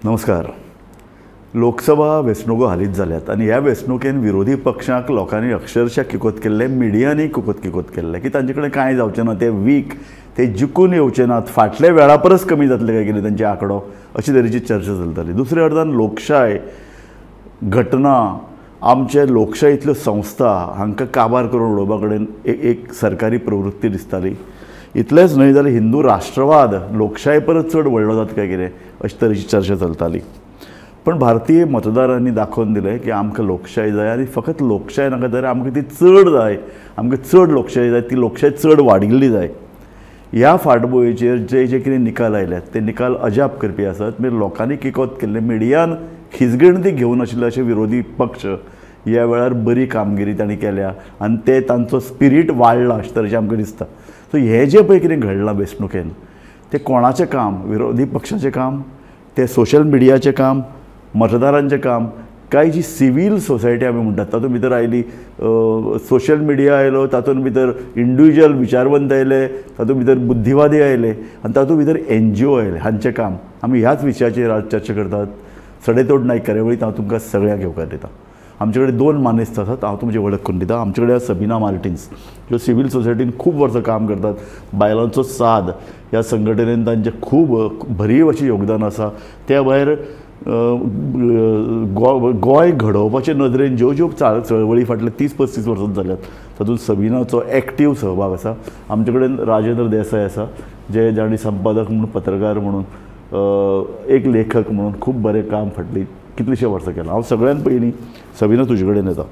नमस्कार. लोकसभा वेंचणुको हालींच जाल्यात आनी ह्या वेंचणुकेन विरोधी पक्षांक लोकांनी अक्षरशः किकोत केल्ले, मिडियांनी किकोत केल्ले की तांचे कडेन कांय जावचें ना, ते वीक, ते जिखून येवचे नात, फाटले वेळा परस कमी जातले काय कितें तांचे आंकडो, अशे तरेची चर्चा चलताली. दुसरे अर्दान लोकशाय, घटना, आमचे लोकशायेंतल्यो संस्था हांकां काबार करून उडोवपा कडेन एक सरकारी प्रवृत्ती दिसताली. इतलेंच न्हय जाल्यार हिंदू राष्ट्रवाद लोकशाये परस चड व्हडलो जाता काय कितें अशे तरेची चर्चा चलताली. पण भारतीय मतदारांनी दाखोवन दिलें की आमकां लोकशाय जाय आनी फकत लोकशाय नाका तर आमकां ती चड जाय, आमकां चड लोकशाय जाय, ती लोकशाय चड वाडिल्ली जाय. ह्या फाटभुंयेचेर जे जे कितें निकाल आयल्यात ते निकाल अजाप करपी आसात. मागीर लोकांनी किकोत केल्ले, मिडियान खिजगणती घेवन आशिल्ले अशे विरोधी पक्ष ह्या वेळार बरी कामगिरी तांणी केल्या आनी ते तांचो स्पिरीट वाडला अशें तरेचें आमकां दिसता. सो हें जें पळय कितें घडलां वेंचणुकेन तें कोणाचें काम? विरोधी पक्षाचें काम, तें सोशल मिडियाचें काम, मतदारांचें काम, काय जी सिवील सोसायटी आमी म्हणटात तातूंत भितर आयली, सोशल मिडिया आयलो, तातूंत भितर इंडिविज्युअल विचारवंत आयले, तातूंत भितर बुद्धीवादी आयले आनी तातूंत भितर NGO आयले. हांचें काम आमी ह्याच विशयाचेर आज चर्चा करतात. सडेतोड नायक कार्यावळींत हांव तुमकां सगळ्यांक येवकार दिता. आमचे कडेन 2 मानेस्त आसात, हांव तुमची वळख करून दिता. आमचे कडेन सबिना मार्टिन्स, ज्यो सिवील सोसायटीन खूब वर्सां काम करतात. बायलांचो साद ह्या संघटनेन तांचें खूब भरीव अशें योगदान आसा. त्या भायर गोंय घडोवपाचे नदरेन ज्यो ज्यो चळवळी फाटले 30-35 वर्सां जाल्यात तातूंत सबिनाचो एक्टीव सहभाग आसा. आमचे कडेन राजेंद्र देसाय आसा, जे जाणी संपादक म्हणून, पत्रकार म्हणून, एक लेखक म्हणून खूब बरें काम फाटली कितलींशीं वर्सां केलां. हांव सगळ्यान पयलीं सबिना तुजे कडेन येता.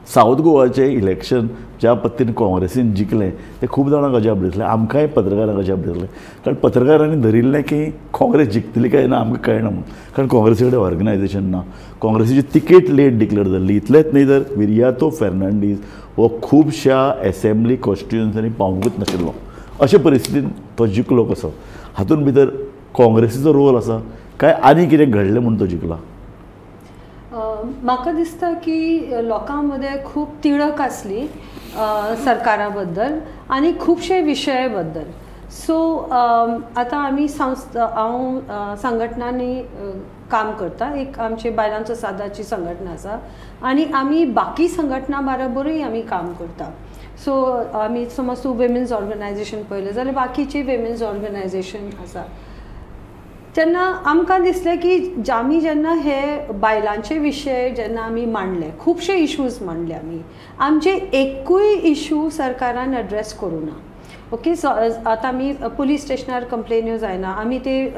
सावथ गोवाचें इलेक्शन ज्या पद्दतीन काँग्रेसीन जिखलें तें खूब जाणांक अजाप दिसलें, आमकांय पत्रकारांक अजाप दिसलें. कारण पत्रकारांनी धरिल्लें की काँग्रेस जिखतली काय ना आमकां कळना म्हणून, कारण काँग्रेसी कडेन ऑर्गनायजेशन ना. काँग्रेसीची तिकेट लेट डिक्लेअर जाल्ली. इतलेंच न्ही तर विरियातो फेर्नांडीस हो खुबश्या एसेंब्ली कॉन्स्टिट्युएन्सीनी पावूंकूच नाशिल्लो. अशे परिस्थितीन तो जिखलो कसो? हातूंत भितर काँग्रेसीचो रोल आसा काय आनी कितें घडलें म्हणून तो जिखला? म्हाका दिसता की लोकांमध्ये खूब तिडक आसली सरकारा बद्दल आनी खुबशे विशया बद्दल. सो आतां आमी हांव संघटनांनी काम करता. एक आमची बायलांचो सादाची संघटना आसा आनी आमी बाकी संघटना बरोबरूय आमी काम करता. सो आमी समज तूं विमेन्स ऑर्गनायजेशन पळयलें जाल्यार बाकीची विमेन्स ऑर्गनायजेशन आसा. तेन्ना आमकां दिसलें की आमी जेन्ना हे बायलांचे विशय जेन्ना आमी मांडले, खुबशे इश्यूज मांडले आमचे एकूय इश्यू सरकारान एड्रेस करूं ना. ओके, सो आतां आमी पुलीस स्टेशनार कंप्लेन्यो जायना, आमी ते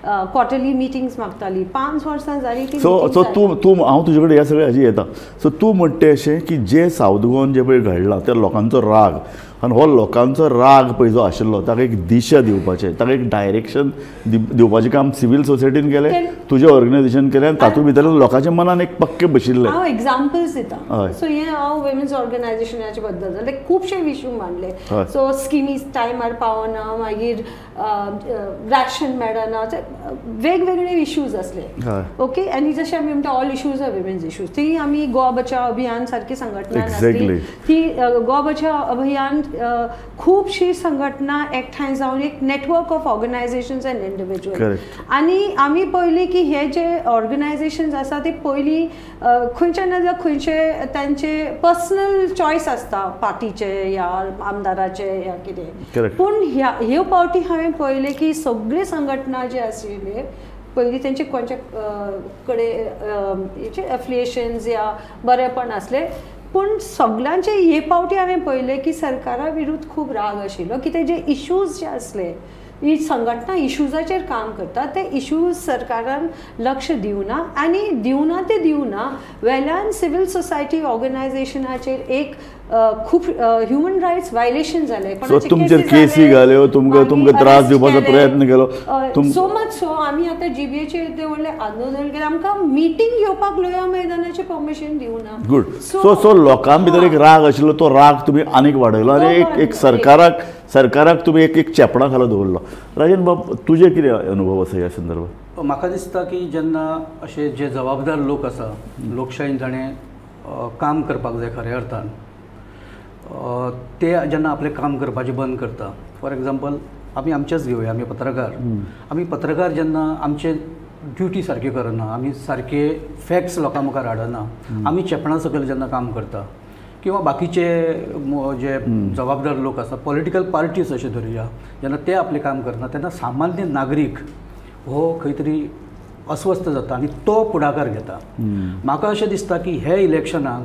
क्वॉर्टरली मिटिंग्स मागताली, 5 वर्सां जाली ती. सो तूं हांव तुजे कडेन ह्या सगळ्या हाजी येता. सो तूं म्हणटे अशें की जे सावथ गोवान जे पळय घडलां त्या लोकांचो राग, आनी हो लोकांचो राग पळय जो आशिल्लो ताका एक दिशा दिवपाचें, ताका एक डायरेक्शन दिवपाचें काम सिवील सोसायटीन केलें, तुजें ऑर्गनायजेशन केलें आनी तातूंत भितर लोकांच्या मनान एक पक्के बशिल्ले. हांव एग्जाम्पल्स दिता. सो हें हांव विमेन्स ऑर्गनायजेशनाचे बद्दल जाल्यार खुबशे इश्यू मांडले. सो स्किमी टायमार पावना, मागीर रॅशन मेळना, वेगवेगळे इश्यूज असले. ओके, आनी जशें आमी म्हणटा all issues are women's issues, ती आमी गोवा बचाव अभियान सारकी संघटना आसली. ती गोवा बचाव अभियान खुबशी संघटना एकठांय जावन एक network of organisations end individual. आनी आमी पळयली की हे जे ऑर्गनायजेशन्स आसा ते पयलीं खंयचे ना जाल्यार खंयचे तांचे पर्सनल चॉयस आसता, पार्टीचे या आमदाराचे या कितें. पूण ह्यो पावटी हांवें पळयलें की सगळे संघटना जे आशिल्ले पयलीं तेंचे खंयचे कडेन एफिलिएशन्स या बरेपण आसले, पूण सगळ्यांचे हे पावटी हांवें पळयलें की सरकारा विरुद्ध खूब राग आशिल्लो. कितें जे इश्यूज जे आसले, ही संघटना इश्यूजाचेर काम करता, ते इश्यूज सरकारान लक्ष दिवना आनी दिवना वेल्यान सिवील सोसायटी ऑर्गनायजेशनाचेर एक खूब ह्युमन रायट्स वायलेशन जाले. तुमचेर केसी घाल्यो, तुमकां त्रास दिवपाचो प्रयत्न केलो. सो मच सो आमी आतां GBAचेर इतले व्हडले आंदोलन केलें, आमकां मिटींग घेवपाक लोया मैदानाचें परमिशन दिवना. गुड. सो लोकां भितर एक राग आशिल्लो, तो राग तुमी आनीक वाडयलो आनी एक सरकाराक तुमी एक चेपणा खाला दवरलो. राजन बाब, तुजे कितें अनुभव आसा ह्या संदर्भात? म्हाका दिसता की जेन्ना अशे जे जबाबदार लोक आसा, लोकशायेन जाणें काम करपाक जाय खऱ्या अर्थान, ते जेन्ना आपलें काम करपाचें बंद करता. फॉर एग्जाम्पल आमी आमचेच घेवया, आमी पत्रकार जेन्ना आमचे ड्युटी सारकी करना, आमी सारके फॅक्ट्स लोकां मुखार हाडना, आमी चेपणा सकयल जेन्ना काम करता किंवा बाकीचे जे जबाबदार लोक आसा, पॉलिटिकल पार्टीज अशें धरुया, जेन्ना ते आपलें काम करना तेन्ना सामान्य नागरीक हो खंय तरी अस्वस्थ जाता आनी तो पुढाकार घेता. म्हाका अशें दिसता की हे इलेक्शनाक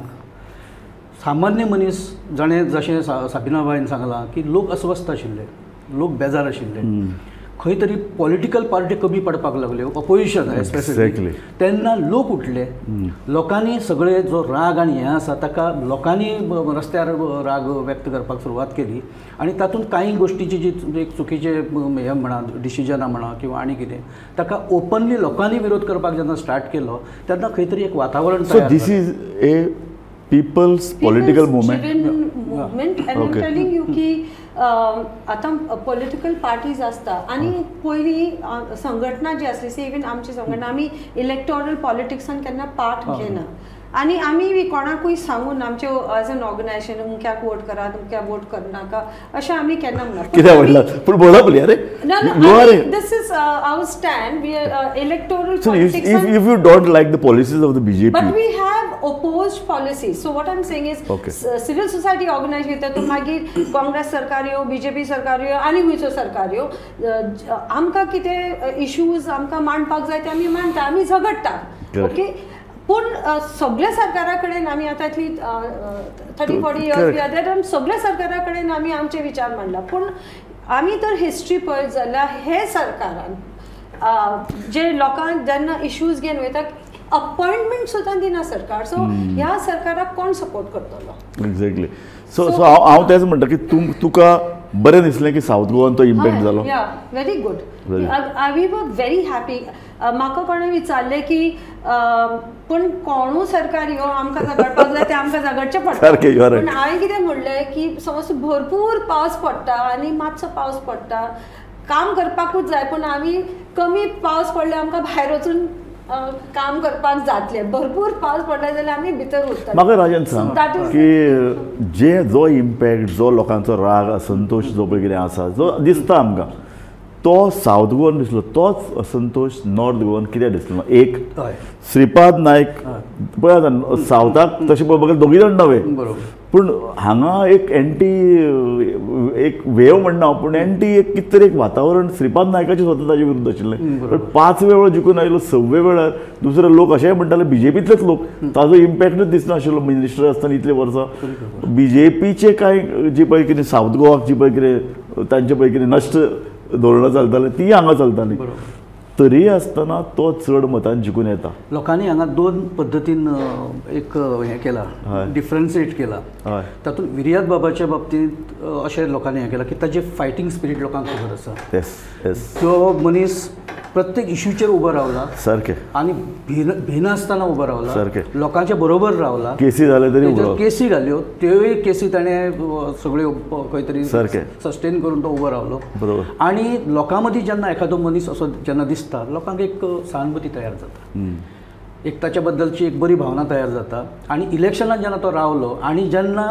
सामान्य मनीस जाणें जशें साबिनाबाईन सांगलां की लोक अस्वस्थ आशिल्ले, लोक बेजार आशिल्ले, खंय तरी पॉलिटिकल पार्टी कमी पडपाक लागल्यो, अपोजिशन एस्पेशली, तेन्ना लोक उठले, लोकांनी सगळे जो राग आनी हें आसा ताका लोकांनी रस्त्यार राग व्यक्त करपाक सुरवात केली आनी तातूंत कांय गोश्टीची जी चुकीचे हें म्हणा डिसिजनां म्हणा किंवा आनी कितें ताका ओपनली लोकांनी विरोध करपाक जेन्ना स्टार्ट केलो तेन्ना खंय तरी एक वातावरण तयार this is a people's political movement. And I'm telling you की आता पॉलिटिकल पार्टीज असता आणि पयली संघटना जी असली सी इवन आमची संघटना आमी इलेक्टोरल पॉलिटिक्सान केन्ना पार्ट घेना आणि आमी कोणाकूय सांगून आमचे एज एन ऑर्गनायझेशन अमक्याक वोट करा अमक्याक वोट करनाका अशें आमी केन्ना म्हणना. कित्याक म्हणला पूण बोला पळय अरे this is our stand we are electoral politics. If you don't like the policies of the BJP, but we have opposed policies. So what I'm saying is civil society organization येता तो मागीर काँग्रेस सरकार यो बीजेपी सरकार यो आनी खंयचो सरकार यो आमकां कितें इश्यूज आमकां मांडपाक जाय ते आमी मांडटा आमी झगडटा. ओके पूण सगळ्या सरकारा कडेन आमी आतां इतली 30-40 इयर्स आतां सगळ्या सरकारा कडेन आमी आमचे विचार मांडला पूण आमी तर हिस्ट्री पळयत जाल्यार हे सरकारान जे लोकांक जेन्ना इश्यूज घेवन वयता अपॉइंटमेंट सुद्दां दिना सरकार. सो ह्या सरकाराक कोण सपोर्ट करतलो. एक्झॅक्टली. सो हांव तेच म्हणटा की तुका बरें दिसलें की सावथ गोवान तो इम्पॅक्ट जालो. या very good. We were very happy. म्हाका कोणें विचारलें की पूण कोणूय सरकार यो आमकां झगडपाक जाय तें आमकां झगडचें पडटा. पूण हांवें कितें म्हणलें की समज भरपूर पावस पडटा आनी मातसो पावस पडटा काम करपाकूच जाय पूण आमी कमी पावस पडले आमकां भायर वचून काम करपाक जातलें. भरपूर पावस पडले जाल्यार आमी भितर उरतले. म्हाका राजन सांग की जो इम्पॅक्ट जो लोकांचो राग असंतोश जो पळय कितें आसा जो दिसता आमकां तो सावथ गोवन दिसलो तोच असंतोष नॉर्थ गोवन कित्याक दिसलो. एक श्रीपाद नायक पळय आतां सावथाक तशें पळोवपाक दोगी जाण नवे पूण हांगा एक एंटी एक वेव म्हणना पूण एंटी एक कितें तरी एक वातावरण श्रीपाद नायकाचें स्वता ताचे विरुद्ध आशिल्लें. पण 5 वेळा जिखून आयलो 6व्या वेळार दुसरे लोक अशेंय म्हणटाले बीजेपीतलेच लोक ताजो इम्पॅक्टूच दिसनाशिल्लो मिनिस्टर आसतना इतले वर्सां. बीजेपीचे कांय जी पळय कितें सावथ गोवाक जी पळय कितें तांचे पळय कितें नश्ट धोरणां चलताले ती हांगा चलताली तरी आसतना तो चड मतान जिखून येता. लोकांनी हांगा 2 पद्दतीन एक हें केला डिफरन्शिएट केला. तातूंत विर्याद बाबाच्या बाबतींत अशें लोकांनी हें केलां की ताजें फायटींग स्पिरीट लोकांक खबर आसा. तो मनीस प्रत्येक इश्यूचेर उबो रावला सारकें आनी भिनासतना उबो रावला सारकें लोकांच्या बरोबर रावला. केसी जाले तरी केसी घाल्यो त्योय केसी ताणें सगळ्यो खंय तरी सारकें सस्टेन करून तो उबो रावलो. आनी लोकां मदीं जेन्ना एखादो मनीस असो जेन्ना दिसता लोकांक एक सहानुभूती तयार जाता. एक ताच्या बद्दलची एक बरी भावना तयार जाता आनी इलेक्शनाक जेन्ना तो रावलो आनी जेन्ना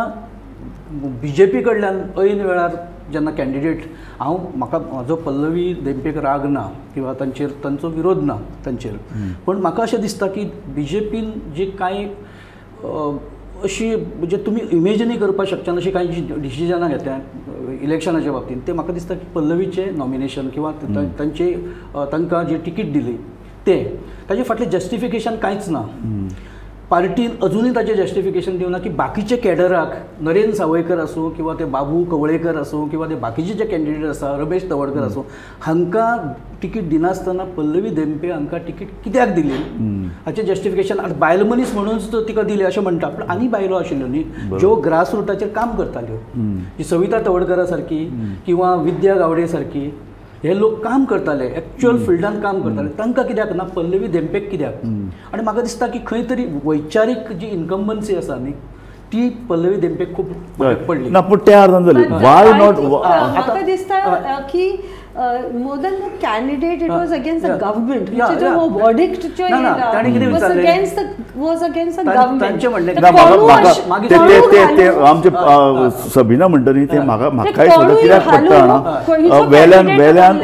बीजेपी कडल्यान ऐन वेळार जेन्ना कॅन्डिडेट म्हाका म्हाजो पल्लवी देंपेक राग ना किंवा तांचो विरोध ना तांचेर पण म्हाका अशें दिसता की बीजेपीन जी कांय अशी म्हणजे तुमी इमेजिनूय करपाक शकना अशी कांय जी डिसिजनां घेता इलेक्शनाच्या बाबतींत ते म्हाका दिसता की पल्लवीचें नॉमिनेशन किंवा तांकां जी टिकीट दिली ताचे फाटलें जस्टिफिकेशन कांयच ना. पार्टीन अजुनूय ताचें जस्टिफिकेशन दिवना की बाकीचे कॅडराक नरेंद्र सावयकर आसूं किंवा ते बाबू कवळेकर आसूं किंवा ते बाकीचे जे कॅन्डिडेट आसा रमेश तवडकर आसूं हांकां टिकीट दिनासतना पल्लवी देंपे हांकां टिकीट कित्याक दिली हाचें जस्टिफिकेशन आतां बायल मनीस म्हणूनच तिका दिली अशें म्हणटा पूण आनी बायलो आशिल्ल्यो न्ही ज्यो ग्रास रुटाचेर काम करताल्यो जी सविता तवडकरा सारकी किंवा विद्या गावडे सारकी हे लोक काम करताले एक्चुअल फिल्डान काम करताले तांकां कित्याक ना पल्लवी देंपेक कित्याक. आनी म्हाका दिसता की खंय तरी वैचारीक जी इन्कम्बन्सी आसा न्ही ती पल्लवी देंपेक खूब पडली ना पूण त्या अर्थान जाली वाय नॉट. म्हाका दिसता की more than the candidate it was against the government which is a verdict was against the government. ते आमचे सबिना म्हणटा न्ही ते म्हाकाय सुद्दां कित्याक पडटा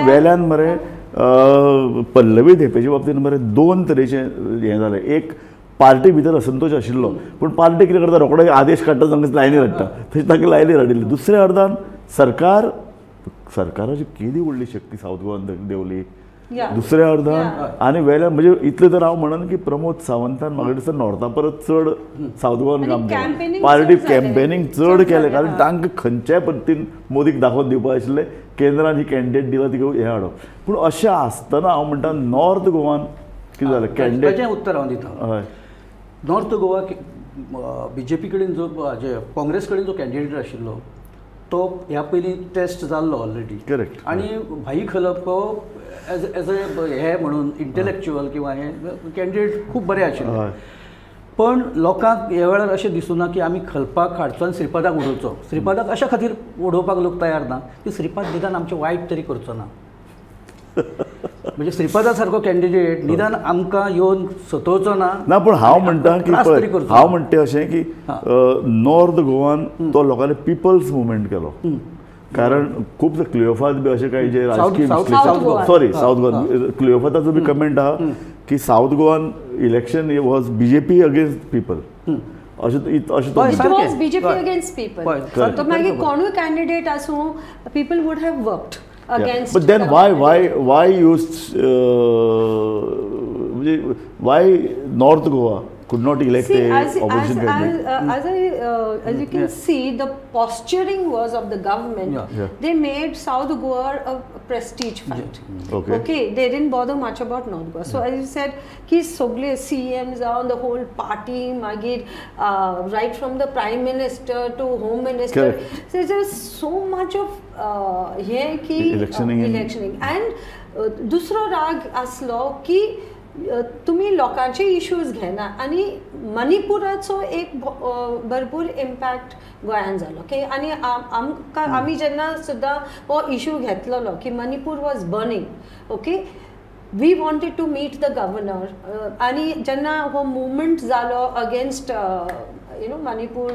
वेल्यान मरे पल्लवी धेपेच्या बाबतींत मरे दोन तरेचे हें जालें. एक पार्टी भितर असंतोश आशिल्लो, पूण पार्टी कितें करता रोखडो आदेश काडटा तांकां लायनीर हाडटा, तशें तांकां लायनीर हाडिल्ली. दुसऱ्या अर्दान सरकाराची केदी व्हडली शक्ती सावथ गोवान देंवली. दुसऱ्या अर्दान आनी वेल्यान म्हणजे इतलें तर हांव म्हणन की प्रमोद सावंतान म्हाका दिसता नॉर्था परत चड सावथ गोवान काम केलें, पार्टी कॅम्पेनींग चड केलें, कारण तांकां खंयच्याय पद्दतीन मोदीक दाखोवन दिवपाक आशिल्लें केंद्रान ही कॅन्डिडेट दिला ती हें हाडप. पूण अशें आसतना हांव म्हणटा नॉर्थ गोवान कितें जालें कॅन्डिडेट उत्तर हांव दिता. हय, नॉर्थ गोवा BJP कडेन जो काँग्रेस कडेन जो कॅन्डिडेट आशिल्लो तो ह्या पयलीं टेस्ट जाल्लो ऑलरेडी. करेक्ट. आनी भाई खलप एज हे म्हणून इंटेलॅक्च्युअल किंवा हे कॅन्डिडेट खूब बरे आशिल्ले. पण लोकांक ह्या वेळार अशें दिसूना की आमी खलपाक हाडचो आनी श्रीपादाक उडोवचो. श्रीपादाक अशा खातीर उडोवपाक लोक तयार ना की श्रीपाद निदान आमचें वायट तरी करचो ना. म्हणजे श्रीपादा सारको कॅन्डिडेट निदान आमकां येवन सतोवचो ना. पूण हांव म्हणटा की हांव म्हणटा अशें की नॉर्थ गोवान तो लोकांनी पिपल्स मुवमेंट केलो. कारण खूब क्लियोफात बी अशें काही जे राजकीय सावथ गोवान क्लियोफाताचो बी कमेंट आहा की south Goan election was BJP against people. BJP against people. तो मागीर कोणूय कॅन्डिडेट आसूं people would have worked against. But then why use why North Goa could not elect a opposition candidate? As you can see, the posturing was of the government. They made South Goa a prestige fight. Okay, they didn't bother much about North Goa. So as you said, ki sogle CMs on the whole party, magid right from the Prime Minister to Home Minister. So there's so much of here ki electioning. And dusro rag aslo ki तुम्ही लोकांचे issues घेना. आनी मणिपुराचो एक भरपूर impact गोंयान जालो की आनी आमी जेन्ना सुद्दां हो इश्यू घेतलोलो की Manipur was burning. Okay, we wanted to meet the governor. आनी जेन्ना हो मुवमेंट जालो against Manipur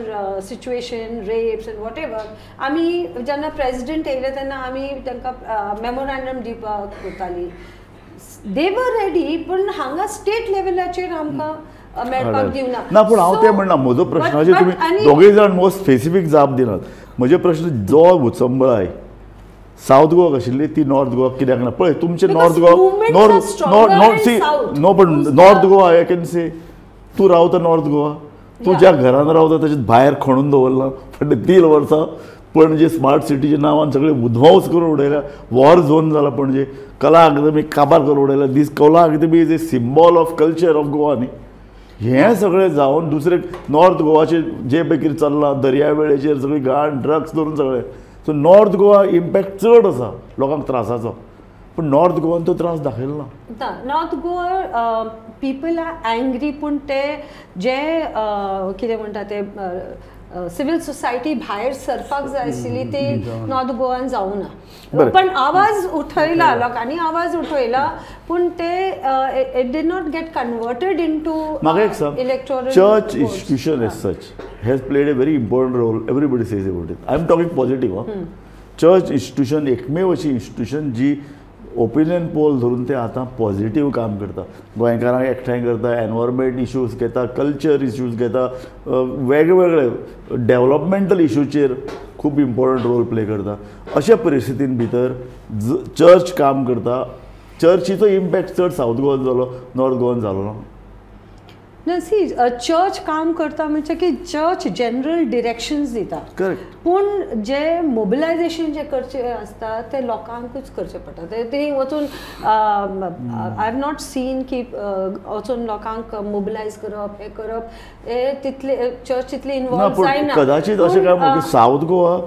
situation, rapes and whatever, आमी जेन्ना प्रेसिडेंट येयले तेन्ना आमी तांकां मेमोरंडम दिवपाक वताली. दे वर रेडी, पण हांगा स्टेट लेवलाचेर आमकां मेळपाक दिवना. ना पूण हांव तें म्हणना, म्हजो प्रश्नाचेर तुमी दोगूय जाण मोस्ट स्पेसिफीक जाप दिनात. म्हजे प्रश्न जो उचंबळाय सावथ गोवा आशिल्ली ती नॉर्थ गोवा कित्याक ना. पळय तुमचे नॉर्थ गोवा सी नो, पण north Goa I can say तूं रावता नॉर्थ गोवा, तूं ज्या घरान रावता ताचे भायर खणून दवरला फाटलीं 3 वर्सां. पणजे स्मार्ट सिटीच्या नांवान सगळे उध्वंस करून उडयल्या. वॉर झोन जाला पणजे. कला अकादमी काबार करून उडयल्या. This Kala Academy is a symbol of culture of Goa न्ही. हें सगळें जावन दुसरे नॉर्थ गोवाचे जे पैकी चल्लां दर्यावेळेचेर सगळी घाण ड्रग्स धरून सगळें. सो नॉर्थ गोवा इम्पॅक्ट चड आसा लोकांक त्रासाचो. पण नॉर्थ गोवान तो त्रास दाखयलो ना. North Goa people are angry, पूण ते जे कितें म्हणटा ते सिव्हिल सोसायटी भायर सरपाक जाय आशिल्ली ते नॉर्थ गोवान जावना. पण आवाज उठयला, लोकांनी आवाज उठयला, पूण ते it did not get converted into electoral. Church institution as such has played a very important role. Everybody says about it. I am talking positive. Church institution एकमेव अशी इंस्टिट्यूशन जी ओपिनियन पोल धरून ते आतां पॉझिटिव्ह काम करता. गोंयकारांक एकठांय करता, एनवायरमेंट इश्यूज घेता, कल्चर इश्यूज घेता, वेगवेगळे डेव्हलपमेंटल इश्यूचेर खूब इम्पॉर्टंट रोल प्ले करता. अशा परिस्थितीन भितर चर्च काम करता. चर्चीचो इम्पॅक्ट चड सावथ गोवान जालो, नॉर्थ गोवान जालो ना. ना सी चर्च काम करता म्हणजे की चर्च जनरल डिरेक्शन्स दिता. पूण जे मोबिलायजेशन जे करचे आसता ते लोकांकूच करचे पडटा. ते वचून आय हॅव नॉट सीन की वचून लोकांक मोबिलायज करप, हे करप, हे तितले चर्च तितले इन्वॉल्व जायना. कदाचित अशें काय south Goa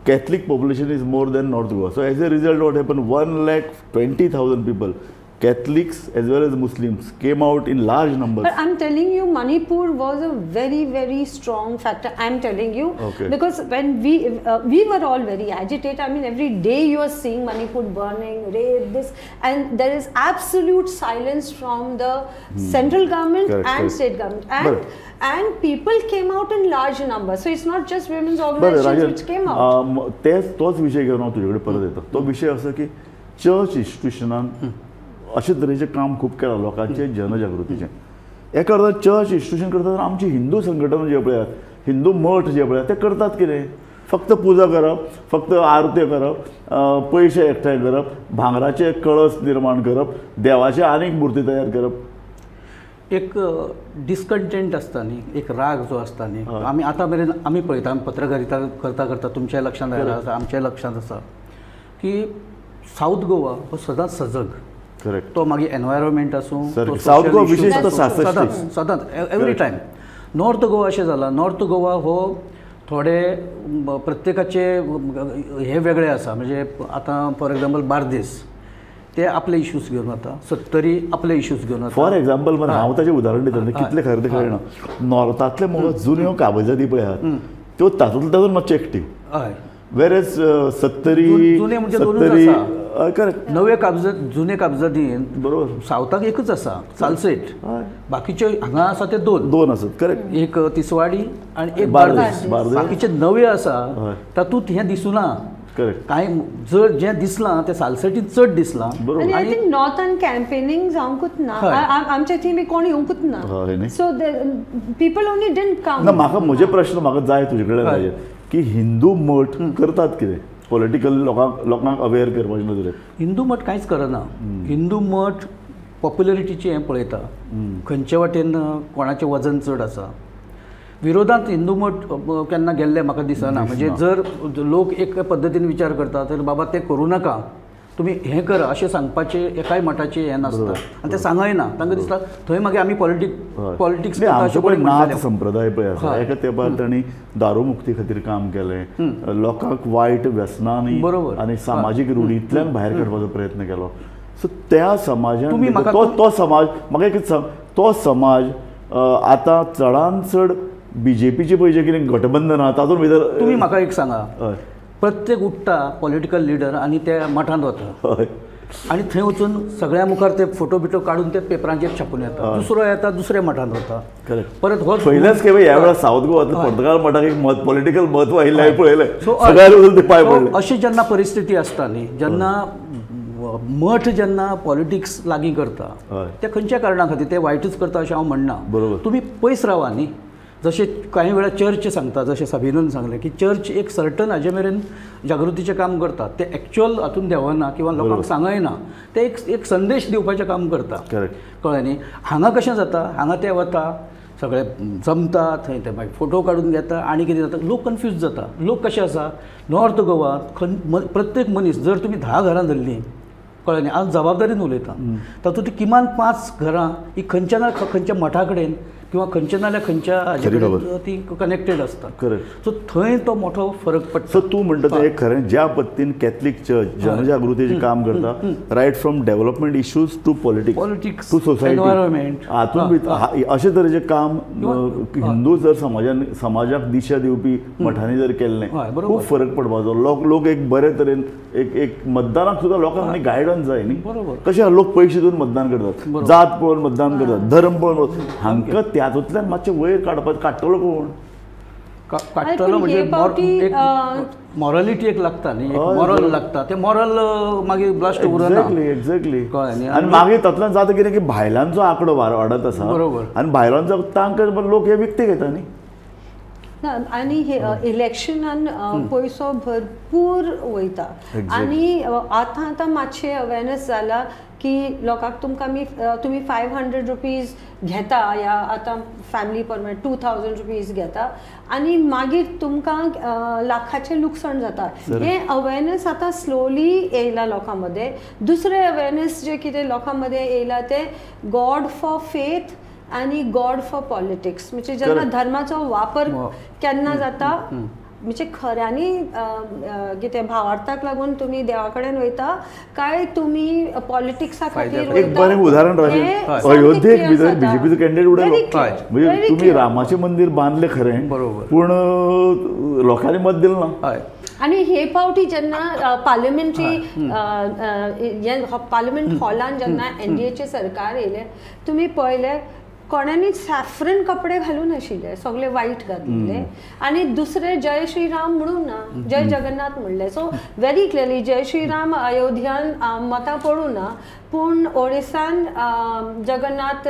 Catholic population is more than North Goa. So as a result, what happened? 1,20,000 people, Catholics as well as Muslims, came out in large numbers. But I'm telling you, Manipur was a very, very strong factor. I'm telling you, because when we were all very agitated. I mean, every day you are seeing Manipur burning, rape, this, and there is absolute silence from the central government and state government. And people came out in large numbers. So it's not just women's organizations which came out. तोच विषय घेऊन हांव तुजे कडेन परत येता. तो विषय असो की चर्च इन्स्टिट्युशनान अशे तरेचें काम खूब केलां लोकांचे जनजागृतीचें. एका अर्थान चर्च इन्स्टिट्युशन करता आमची हिंदू संघटना जे पळयात, हिंदू मठ जे पळयात ते करतात कितें? फक्त पुजा करप, फक्त आरत्यो करप, पयशे एकठांय करप, भांगराचे कळस निर्माण करप, देवाचे आनीक मूर्ती तयार करप. एक डिस्कंटेंट आसता न्ही, एक राग जो आसता न्ही, आमी आतां मेरेन आमी पळयता, आमी पत्रकारिता करता करता तुमच्या लक्षांत आयला आसा, आमच्या लक्षांत आसा की साऊथ गोवा हो सदांच सजग. करेक्ट. तो मागीर एनवायरमेंट आसूं, साऊथ गोवा विशेषतः सदांच एवरी टायम. नॉर्थ गोवा अशें जालां, नॉर्थ गोवा हो थोडे प्रत्येकाचे हे वेगळे आसा. म्हणजे आतां फॉर एग्जाम्पल बार्देस ते आपले इश्यूज घेवन वता, सत्तरी आपले इश्यूज घेवन वता. फॉर एग्जाम्पल मरे हांव ताचें उदाहरण दिता, कितले खरें ते कळना. नॉर्थांतले म्हाका जुन्यो काबजादी पळयात त्यो तातूंत मातशे एक्टीव. हय. वेरेज सत्तरी जुने म्हणजे दोनूच आसा. करेक्ट. नवे काबजात जुने काबजादीन बरोबर सावथाक एकच आसा सालसेट, बाकीचे हांगा आसा ते दोन आसात. करेक्ट. एक तिसवाडी आणि एक बार्देस. बाकीचे नवे आसा तातूंत हें दिसूना. करेक्ट. कांय जर जें दिसलां तें सालसेटीन चड दिसलां. आनी आय थिंक नॉर्थान कॅम्पेनिंग जावंकूच ना, आमच्या थी बी कोण येवंकूच ना. So people only didn't come. ना म्हाका म्हजे प्रश्न म्हाका जाय तुजे कडेन की हिंदू मठ करतात कितें पॉलिटिकल लोकांक अवेअर करपाचे नदरेन? हिंदू मठ कांयच करना. हिंदू मठ पॉप्युलरिटीचें हें पळयता, खंयचे वाटेन कोणाचें वजन चड आसा. विरोधांत हिंदू मठ केन्ना गेल्ले म्हाका दिसना. म्हणजे जर लोक एक पद्दतीन विचार करता तर बाबा ते करूं नाका, तुमी हें करा अशें सांगपाचें एकाय मठाचें हें नासता. आनी ते सांगय ना. तांकां दिसता थंय मागीर आमी पॉलिटिक्स नाथ संप्रदाय पळय आसा, एका तेंपार तांणी दारू मुक्ती खातीर काम केलें, लोकांक वायट व्यसनांनी आनी सामाजीक रुढींतल्यान भायर काडपाचो प्रयत्न केलो. सो त्या समाजान तो समाज म्हाका एक सांग, तो समाज आतां चडान चड बीजेपीचे पयशे कितें गठबंधन आहा तातूंत भितर तुमी म्हाका एक सांगा, प्रत्येक उठ्ठा पॉलिटिकल लिडर आनी त्या मठांत वता आनी थंय वचून सगळ्या मुखार ते फोटो बिटो काडून ते पेपरांचेर छापून येता. दुसरो येता दुसऱ्या मठांत वता. परत हो पयलेच केवे ह्या वेळार सावथ गोवांतल्या पोर्तुगाल मठाक एक पॉलिटिकल म्हत्व आयिल्लें पळयलें. सगळ्या ते पांय पडले. अशी जेन्ना परिस्थिती आसता न्ही, जेन्ना मठ जेन्ना पॉलिटिक्स लागीं करता ते खंयच्या कारणां खातीर ते वायटूच करता अशें हांव म्हणना. तुमी पयस रावा न्ही. जशें कांय वेळा चर्च सांगता, जशें सभिनून सांगलें की चर्च एक सर्टन हाजे मेरेन जागृतीचें काम करता. ते एक्चुअल हातून देवना किंवा लोकांक सांगयना, ते एक संदेश दिवपाचें काम करता. कळ्ळें न्ही. हांगा कशें जाता, हांगा ते वता सगळे जमता, थंय ते मागीर फोटो काडून घेता आनी कितें जाता, लोक कन्फ्यूज जाता. लोक कशे आसा, नॉर्थ गोवा प्रत्येक मनीस जर तुमी 10 घरां धरलीं, कळ्ळें न्ही, हांव जबाबदारीन उलयतां, तातूंत किमान 5 घरां ही खंयच्या ना खंयच्या मठा कडेन किंवा खंयच्या नाल्यार खंयच्या हाजे कडेन ती कनेक्टेड आसता. सो थंय तो मोठो फरक पडटा. सो तूं म्हणटा तें एक खरें, ज्या पद्दतीन कॅथलीक चर्च जनजागृतीचें काम करता, right from development issues to politics to society, environment, हातूंत अशें तरेचें काम हिंदू जर समाजाक दिशा दिवपी मठांनी जर केल्लें खूब फरक पडपाचो. लोक एक बरे तरेन एक मतदानाक सुद्दां लोकांक गायडन्स जाय न्ही. कशें लोक पयशे दिवन मतदान करतात, जात पळोवन मतदान करतात, धर्म पळोवन, हांकां त्यातूंतल्यान मातशें वयर काडटलो कोण? काडटलो म्हणजे मॉरलिटी एक लागता न्ही, मॉरल लागता. ते मॉरल मागीर ब्लास्ट उरना. एक्झॅक्टली. आनी मागीर तातूंतल्यान जाता कितें की भायल्यांचो आंकडो वाडत आसा. बरोबर. आनी भायल्यांचो तांकां लोक हे विकते घेता न्ही. आनी हे इलेक्शनान पयसो भरपूर वयता. आनी आतां मातशें अवेरनस जाला की लोकांक तुमी 500 रुपीज घेता या आतां फॅमिली परमिट 2000 रुपीज घेता आनी मागीर तुमकां लाखाचें लुकसाण जाता. हें अवेरनस आतां स्लोली येयला लोकां मदें. दुसरें अवेरनस जें कितें लोकां मदें येयला तें गॉड फॉर फेथ आनी गॉड फॉर पॉलिटिक्स. म्हणजे जेन्ना धर्माचो वापर केन्ना जाता, म्हणजे खऱ्यांनी कितें भावार्थाक लागून तुमी देवा कडेन वयता काय तुमी पॉलिटिक्सा खातीर वयता? एक बरें उदाहरण राहिलें, अयोध्येक भितर बीजेपीचो कॅन्डिडेट उडलो. म्हणजे तुमी रामाचें मंदिर बांदलें खरें, पूण लोकांनी मत दिलें ना. आनी हे फावटी जेन्ना पार्लिमेंटरी पार्लिमेंट हॉलान जेन्ना NDAचें सरकार येयलें, तुमी पळयलें कोणानी सॅफ्रन कपडे घालून आशिल्ले, सगळे वाईट घातलेले, आणि दुसरे जय श्रीराम म्हणून ना जय जगन्नाथ म्हणले. सो व्हेरी क्लियरली जय श्रीराम अयोध्यान मतां पडूं ना, पूण ओडिसान जगन्नाथ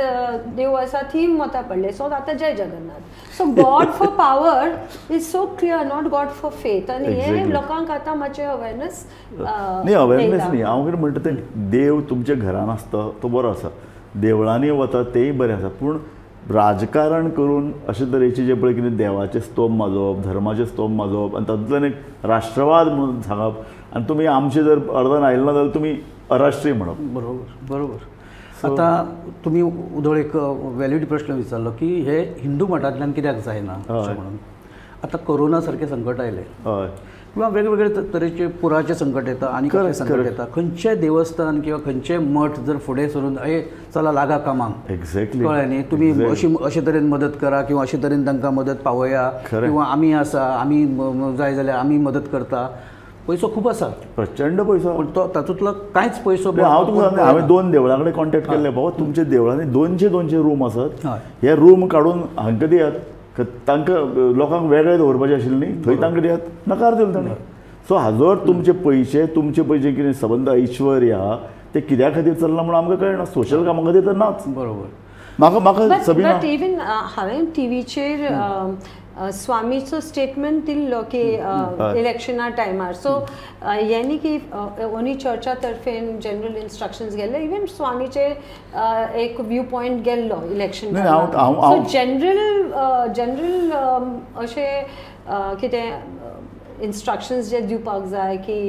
देव आसा थी मतां पडले. सो आतां जय Jagannath. So God for power is so clear, not God for faith. आणि हे लोकांक आतां मातशें अवेरनेस न्ही हांव कितें म्हणटा तें, देव तुमच्या घरान आसता तो बरो आसा, देवळांनी वता तेय बरें आसा, पूण राजकारण करून अशे तरेचे जे पळय कितें देवाचे स्तोभ माजोवप, धर्माचे स्तोभ माजोवप, आनी तातूंतल्यान एक राष्ट्रवाद म्हणून सांगप, आनी तुमी आमचे जर अर्दान आयले ना जाल्यार तुमी अराष्ट्रीय म्हणप. बरोबर. आता तुम्ही उदळ एक व्हॅलिड प्रश्न विचारलो की हे हिंदू मठांतल्यान कित्याक जायना अशें म्हणून. आता कोरोना सारखे संकट आयले, किंवा वेगवेगळे तरेचे पुराचे संकट येता आनी कसले संकट येता, खंयचेय देवस्थान किंवा खंयचेय मठ जर फुडें सरून चला लागा कामांक, एक्झॅक्टली कळ्ळें न्ही, तुमी अशे तरेन मदत करा किंवा अशे तरेन तांकां मदत पावया, किंवा आमी आसा, आमी जाय जाल्यार आमी मदत करता. पैसो खूब आसा, प्रचंड पैसो, पूण तो तातूंतलो कांयच पैसो. हांव तुमकां सांगता, हांवें 2 देवळां कडेन कॉन्टॅक्ट केल्ले, बाबा तुमच्या देवळांनी 200 रूम आसात, हे रूम काडून हांकां दियात, तांकां लोकांक वेगळे दवरपाचें आशिल्लें न्ही, थंय तांकां दियात, नकार दिलो ताणें. सो हाजोर तुमचे पयशे कितें संबंद ऐश्वर्या ते कित्या खातीर चलना म्हणून आमकां कळना. सोशल कामां खातीर तर नाच. बरोबर. म्हाका सबिना, इवन हांवें टीव्हीचेर स्वामीचो स्टेटमेंट दिल्लो की इलेक्शना टायमार. सो यांनी की ओनी चर्चा तर्फेन जनरल इन्स्ट्रक्शन्स गेल्ले, इवन स्वामीचे एक व्यू पॉयंट गेल्लो इलेक्शन. सो जनरल अशे कितें इन्स्ट्रक्शन्स जे दिवपाक जाय की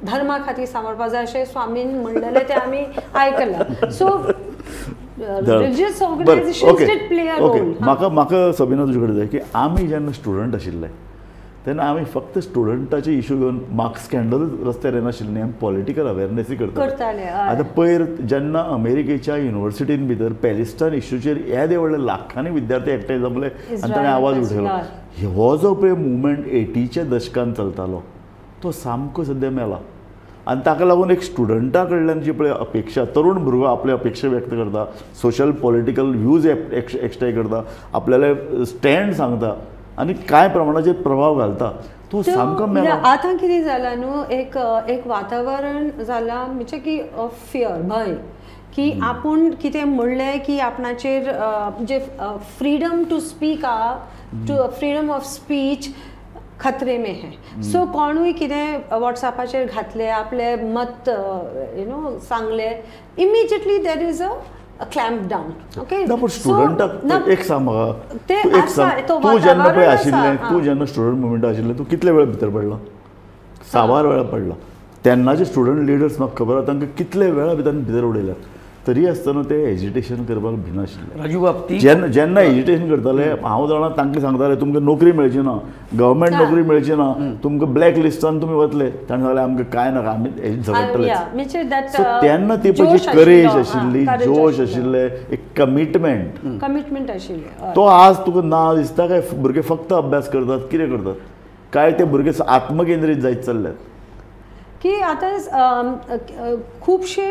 धर्मा खातीर सांबाळपाक जाय अशें स्वामीन म्हणलेलें तें आमी आयकलां. So religious organizations did play a role. म्हाका सबिना तुजे कडेन जाय की आमी जेन्ना स्टुडंट आशिल्ले तेन्ना आमी फक्त स्टुडंटाचे इश्यू घेवन मार्क्स स्कॅन्डल रस्त्यार येनाशिल्ले न्ही, आमी पॉलिटिकल अवेरनेसूय करताले. आतां पयर जेन्ना अमेरिकेच्या युनिवर्सिटीन भितर पॅलेस्टायन इश्यूचेर येदे व्हडले लाखांनी विद्यार्थी एकठांय जमले आनी ताणें आवाज उठयलो. हो जो पळय मुवमेंट 80च्या दशकान चलतालो तो सामको सद्या मेला. आनी ताका लागून एक स्टुडंटा कडल्यान जी पळय अपेक्षा, तरूण भुरगो आपले अपेक्षा व्यक्त करता, सोशल पॉलिटिकल व्ह्यूज एक्सटाय करता, आपल्याला स्टँड सांगता आनी कांय प्रमाणाचेर प्रभाव घालता, तो सामको मेला. आतां कितें जालां न्हू, एक वातावरण जालां म्हणजे की फियर, भंय, की आपूण कितें म्हणलें की आपणाचेर म्हणजे freedom to speak freedom of speech खतरे में है. सो कोणूय कितें वॉट्सॅपाचेर घातले, आपले मत सांगले, immediately there is a clamp down. Okay, स्टुडंटाक एक सांग म्हाका, तूं जेन्ना पळय आशिल्लें, तूं जेन्ना स्टुडंट मुवमेंट आशिल्लें, तूं कितले वेळ भितर पडला? 6 वेळा पडला. तेन्नाचे स्टुडंट लिडर्स म्हाका खबर आसा तांकां कितले वेळा भितर उडयल्यात, तरी आसतना ते एजिटेशन करपाक भिनाशिल्ले. राजू बाबती जेन्ना एजिटेशन करताले, हांव जाणा तांकां सांगताले तुमकां नोकरी मेळची ना, गव्हर्मेंट नोकरी मेळची ना, तुमकां ब्लॅक लिस्टान तुमी वतले. ताणें सांगलें आमकां कांय नाका, आमी हें झगडटले. सो तेन्ना ती पयली करेज आशिल्ली, जोश आशिल्ले, एक कमिटमेंट आशिल्ले. तो आज तुका ना दिसता काय? भुरगे फक्त अभ्यास करतात, कितें करतात? काय ते भुरगे आत्मकेंद्रीत जायत चल्ल्यात की आतां खुबशे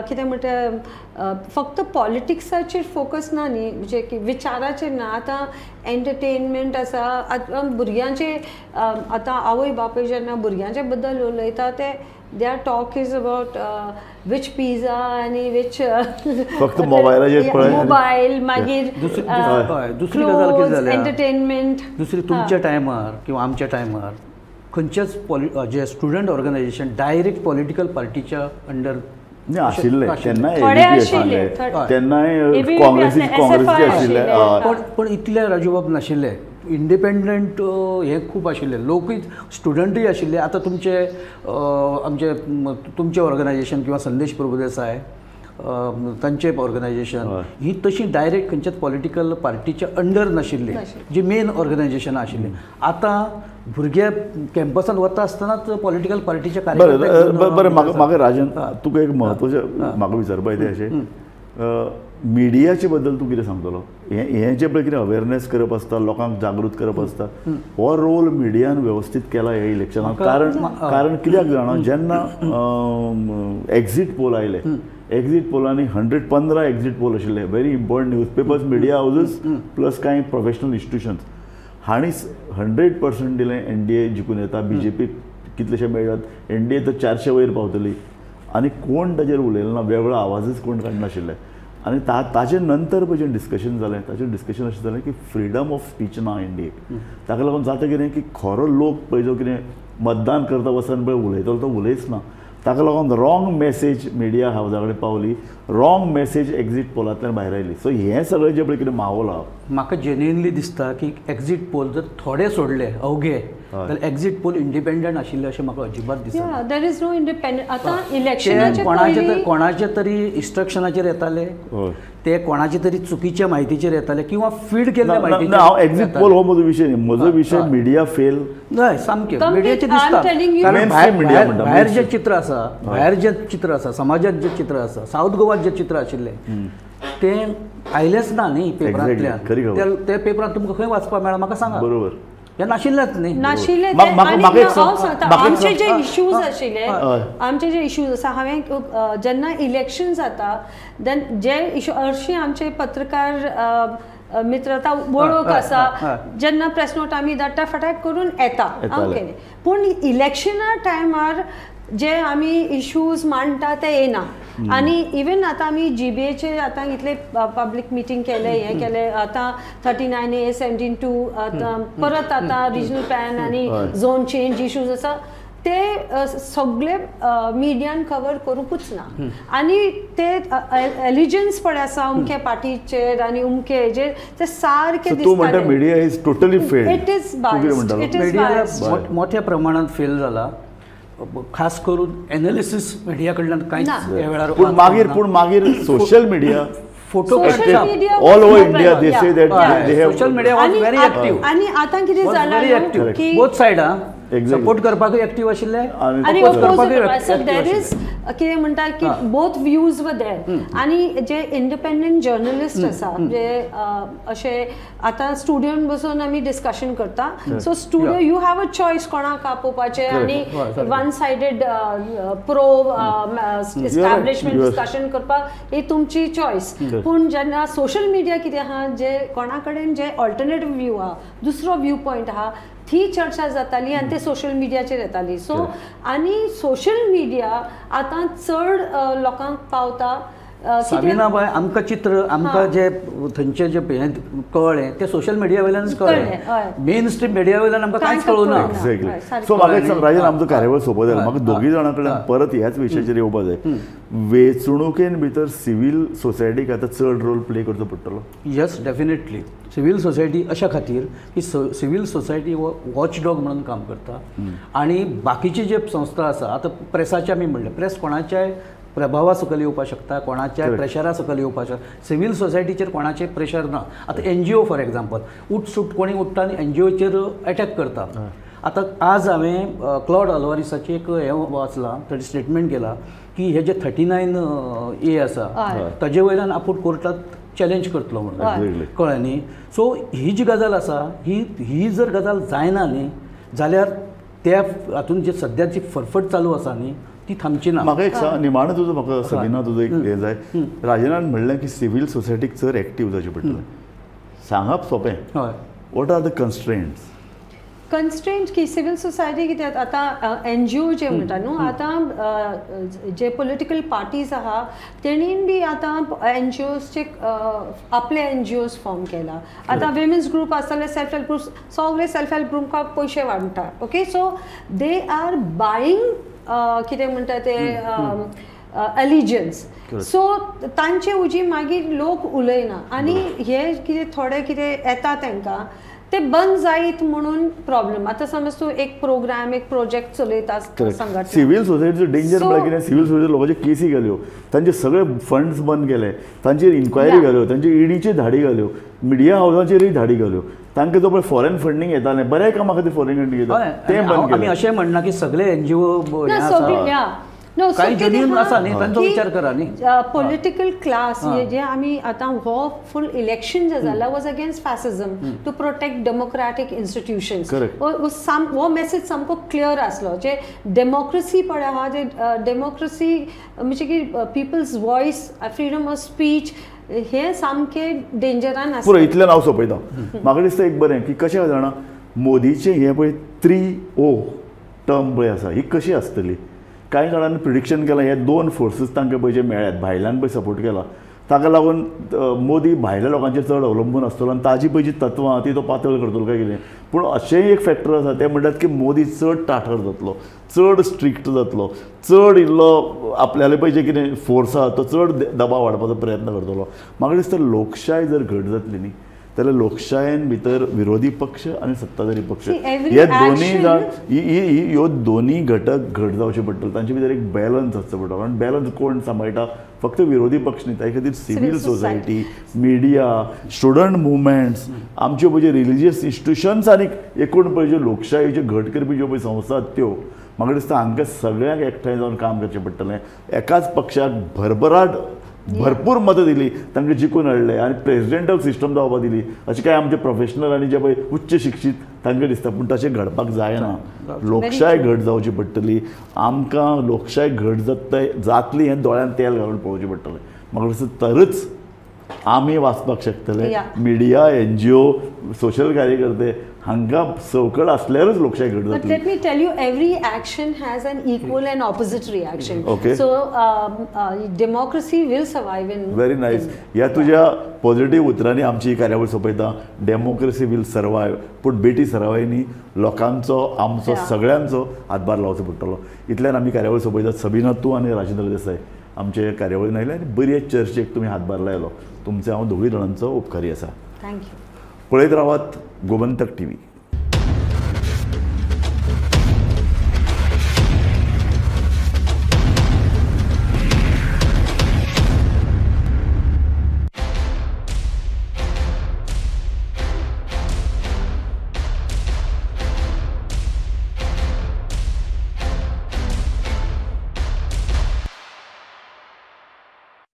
कितें म्हणटा फक्त पॉलिटिक्साचेर फोकस ना न्ही, म्हणजे की विचाराचेर ना. आतां एंटरटेनमेंट आसा. आतां भुरग्यांचे आतां आवय बापूय जेन्ना भुरग्यांचे बद्दल उलयता ते there talk is about which pizza आनी वीच फक्त मोबायल मागीर दुसरी गजाल कितें जाल्या, एंटरटेनमेंट. दुसरी तुमच्या टायमार किंवा आमच्या टायमार खंयचेच जे स्टुडंट ऑर्गनायझेशन डायरेक्ट पॉलिटिकल पार्टीच्या अंडर आशिल्ले, तेन्नाय काँग्रेसीचे आशिल्ले, पण इतले राजूबाब नाशिल्ले. इंडिपेंडंट हे खूब आशिल्ले, लोकूय स्टुडंटूय आशिल्ले. आतां तुमचे ऑर्गनायझेशन किंवा संदेश प्रभुदेसाय तांचे ऑर्गनायझेशन ही तशी डायरेक्ट खंयच्याच पॉलिटिकल पार्टीच्या अंडर नाशिल्ली, जी मेन ऑर्गनायझेशन आशिल्ली. आतां भुरगे कॅम्पसांत वता आसतनाच पॉलिटिकल पार्टीच्या बरें. म्हाका राजन तुका एक म्हत्वाचें म्हाका विचारपाक येता अशें, मिडियाचे बद्दल तूं कितें सांगतलो? हें जें पळय कितें अवेरनेस करप आसता, लोकांक जागृत करप आसता, हो रोल मिडियान वेवस्थीत केला ह्या इलेक्शनाक. कारण कित्याक जाणा, जेन्ना एक्झीट पोल आयले एक्झिट पोलांनी 115 एक्झिट पोल आशिल्ले, very important news papers, media houses plus कांय प्रोफेशनल इन्स्टिट्यूशन्स हांणी 100% दिलें NDA जिखून येता, BJP कितलेशे मेळटात, NDA तर 400 वयर पावतली आनी कोण ताजेर उलयलो ना, वेगळो आवाजच कोण काडनाशिल्ले. आनी ताचे नंतर पळय जें डिस्कशन जालें ताचें डिस्कशन अशें जालें की फ्रिडम ऑफ स्पीच ना इंडियेक. ताका लागून जाता कितें की खरो लोक पळय जो कितें मतदान करता वचून पळय उलयतलो तो उलयच ना. ताका लागून रॉंग मेसेज मिडिया हावजा कडेन पावली, रॉंग मेसेज एक्झिट पोलांतल्यान भायर आयली. सो हें सगळें जें पळय कितें माहोल आहा, म्हाका जेन्युइनली दिसता की एक्झिट पोल जर थोडे सोडले अवघे जाल्यार एक्झिट पोल इंडिपेंडंट आशिल्ले अशें म्हाका अजिबात दिसना. There is no independent. आतां इलेक्शनाचे कोणाचे तरी इन्स्ट्रक्शनाचेर येताले, ते कोणाचे तरी चुकीच्या म्हायतीचेर येताले किंवा फीड केल्ल्या म्हायतीचेर. हांव एक्झिट पोल हो म्हजो विशय न्ही, म्हजो विशय मिडिया फेल. हय सामकें मिडियाचें दिसता. कारण भायर जें चित्र आसा, भायर जें चित्र आसा, समाजात जें चित्र आसा, सावथ गोवात जें चित्र आशिल्लें तें आयलेंच ना न्ही पेपरांतल्यान. ते पेपरांत तुमकां खंय वाचपाक मेळ्ळा म्हाका सांगा. बरोबर, हे नाशिल्लेच न्ही. नाशिल्ले. आमचे जे इश्यूज आशिल्ले, आमचे जे इश्यूज आसा, हांवें जेन्ना इलेक्शन जाता देन जे इश्यू हरशीं आमचे पत्रकार मित्रता वळख आसा, जेन्ना प्रेस नोट आमी धाडटा फटाक करून येता. ओके, पूण इलेक्शना टायमार जे आमी इश्यूज मांडटा ते येना. आनी इवन आतां आमी GBAचे आतां इतले पब्लीक मिटींग केले, हें केलें, आतां 39A 17(2) आतां परत आतां रिजनल प्लॅन आनी झोन चेंज इश्यूज आसा ते सगळे मिडियान कवर करूंकूच ना. आनी ते एलिजन्स पळय आसा अमके पार्टीचेर आनी अमके हेजेर ते सारके दिसता. Media is totally fail. It is biased. मोठ्या प्रमाणात फेल जाला, खास करून एनालिसिस मिडिया कडल्यान कांयच ह्या वेळार. पूण मागीर social media photo all over India they say that they have social media was very active. आनी आतां कितें जालां की बोथ सायडा सपोर्ट करपाकूय एक्टिव्ह आशिल्ले आनी देर इज कितें म्हणटा की बोथ व्यूज वर देर. आनी जे इंडिपेंडंट जर्नलिस्ट आसा, जे अशे आतां स्टुडियोन बसून आमी डिस्कशन करता, so studio you have a choice कोणाक आपोवपाचें आनी one sided pro establishment discussion करपाक ही तुमची चॉयस. पूण जेन्ना सोशल मिडिया कितें आहा, जे कोणा कडेन जे ऑल्टरनेटीव व्यू आहा, दुसरो व्यू पॉयंट आहा, ती चर्चा जाताली आनी ते सोशल मिडियाचेर येताली. सो आनी सोशल मिडिया आतां चड लोकांक पावता. साबिनाबाई, आमकां चित्र आमकां जे थंयचे जे कळ्ळें ते सोशल मिडिया वयल्यानच कळ्ळें. मेन स्ट्रीम मिडिया वयल्यान आमकां कांयच कळूना. एक्झॅक्टली. सो म्हाका एक सांग राजन, आमचो कार्यावळ सोंपो जालो. म्हाका दोगी जाणां कडल्यान परत ह्याच विशयाचेर येवपाक जाय. वेंचणुकेन भितर सिवील सोसायटीक आतां चड रोल प्ले करचो पडटलो. Yes, definitely. सिवील सोसायटी अशा खातीर की सिवील सोसायटी वॉचडॉग म्हणून काम करता. आनी बाकीचे जे संस्था आसा, आतां प्रेसाचे आमी म्हणलें, प्रेस कोणाच्याय प्रभावा सकयल येवपाक शकता, कोणाच्या प्रेशरा सकयल येवपाक शकता. सिवील सोसायटीचेर कोणाचें प्रेशर ना. आतां NGO फॉर एग्जाम्पल, उठ कोणी उठता आनी NGOचेर अटॅक करता. आतां आज हांवें क्लॉड अल्वारिसाची एक हें वाचलां, ताणें स्टेटमेंट केला की हे जे 39A आसा ताजे वयल्यान आपूण कोर्टात चॅलेंज करतलो म्हणून. कळ्ळें न्ही. सो ही जी गजाल आसा, ही जर गजाल जायना न्ही जाल्यार त्या हातून जे सद्याची फरफट चालू आसा न्ही ती थांबची ना. म्हाका एक सांग, निमाणें तुजो म्हाका सबिना तुजो एक हें जाय. राजनान म्हणलें की सिवील सोसायटीक चड एक्टीव जावचें पडटलें. सांगप सोंपें. हय. What are the constraints? Constraint की सिवील सोसायटी कितें आतां NGO जे म्हणटा न्हू, आतां जे पॉलिटिकल पार्टीज आहा तेणीन बी आतां NGOsचे आपले NGOs फॉर्म केला. आतां विमेन्स ग्रुप आसतले, सेल्फ हेल्प ग्रुप्स, सगळे सेल्फ हेल्प ग्रुपाक पयशे वाडटा. Okay, so they are buying कितें म्हणटा ते एलिजन्स. सो तांचे उजी मागीर लोक उलयना. आनी हे कितें थोडे कितें येता तांकां ते बंद जायत म्हणून प्रॉब्लेम. आतां समज तूं एक प्रोग्राम, एक प्रोजेक्ट चलयता संघटना, सिवील सोसायटीचो डेंजर म्हळ्यार कितें, सिवील सोसायटी लोकांचे केसी घाल्यो, तांचे सगळे फंड्स बंद केले, तांचेर इन्क्वायरी घाल्यो, तांचे EDची धाडी घाल्यो, मिडिया हावजांचेरय धाडी घाल्यो. तांकां जो पळय फॉरेन फंडींग येतालें, बऱ्या कामा खातीर फॉरेन फंडींग येता, तें बंद केलें. आमी अशें म्हणना की सगळे NGO No, so काही कितें जेन्युइन हा आसा न्ही तांचो की, विचार करा न्ही. पॉलिटिकल क्लास जे आमी आतां हो फूल इलेक्शन जे जालां was against fascism to protect democratic institutions. हो मेसेज सामको क्लियर आसलो जे डेमोक्रेसी पळय आहा जे डेमोक्रेसी म्हणजे की people's voice freedom of speech हे सामके डेंजरान आसा. पुरो इतल्यान हांव सोंपयता. म्हाका दिसता एक बरें की कशें जाणा मोदीचें हें पळय 3O टर्म पळय आसा ही कशी आसतली. कांय जाणांनी प्रिडिक्शन केलां हे 2 फोर्सीस तांकां पळय जे मेळ्ळ्यात भायल्यान पळय सपोर्ट केला ताका लागून मोदी भायल्या लोकांचेर चड अवलंबून आसतलो आनी ताजी पळय जी तत्वां ती तो पातळ करतलो काय कितें. पूण अशेंय एक फॅक्टर आसा ते म्हणटात की मोदी चड टाठर जातलो, चड स्ट्रिक्ट जातलो, चड इल्लो आपल्याले पळय जे कितें फोर्स आसा तो चड दबाव वाडपाचो प्रयत्न करतलो. म्हाका दिसता लोकशाय जर घट जातली न्ही जाल्यार लोकशायेन भितर विरोधी पक्ष आनी सत्ताधारी पक्ष हे दोनूय जाण ह्यो दोनूय घटक घट जावचे पडटले. तांचे भितर एक बॅलन्स आसचो पडटलो आनी बॅलन्स कोण सांबाळटा फक्त विरोधी पक्ष न्ही ताचे खातीर civil society, media, student movements, आमच्यो पळय जे रिलिजियस इन्स्टिट्यूशन्स आनी एकूण पळय ज्यो लोकशायेचे घट करपी ज्यो पळय संस्था त्यो म्हाका दिसता हांकां सगळ्यांक एकठांय जावन काम करचें पडटलें. एकाच पक्षाक भरभराट भरपूर मतं दिली तांकां जिखून हाडले आनी प्रेसिडेंटल सिस्टम जावपाक दिली अशें काय आमचे प्रोफेशनल आनी जे पळय उच्च शिक्षीत तांकां दिसता. पूण तशें घडपाक जायना. लोकशाय घट जावची पडटली. आमकां लोकशाय घट जातली हें दोळ्यान तेल घालून पळोवचें पडटलें. म्हाका दिसता तरच आमी वाचपाक शकतले. मिडिया, NGO, सोशल कार्यकर्ते हांकां संवकळ आसल्यारूच लोकशाय घट जातली. But let me tell you, every action has an equal and opposite reaction. Okay. So democracy will survive in. Very nice. ह्या तुज्या पॉझिटिव्ह उतरांनी आमची ही कार्यावळ सोंपयता. Democracy will survive. पूण बेटी सरावाय न्ही लोकांचो आमचो सगळ्यांचो हातभार लावचो पडटलो. इतल्यान आमी कार्यावळ सोंपयतात. सबिना तूं आनी राजेंद्र देसाय आमचे कार्यावळीन आयले आनी बरी चर्चेक तुमी हातभार लायलो. तुमचे हांव दोगूय जाणांचो उपकारी आसा. थँक्यू. पळयत रावात गोमंतक TV.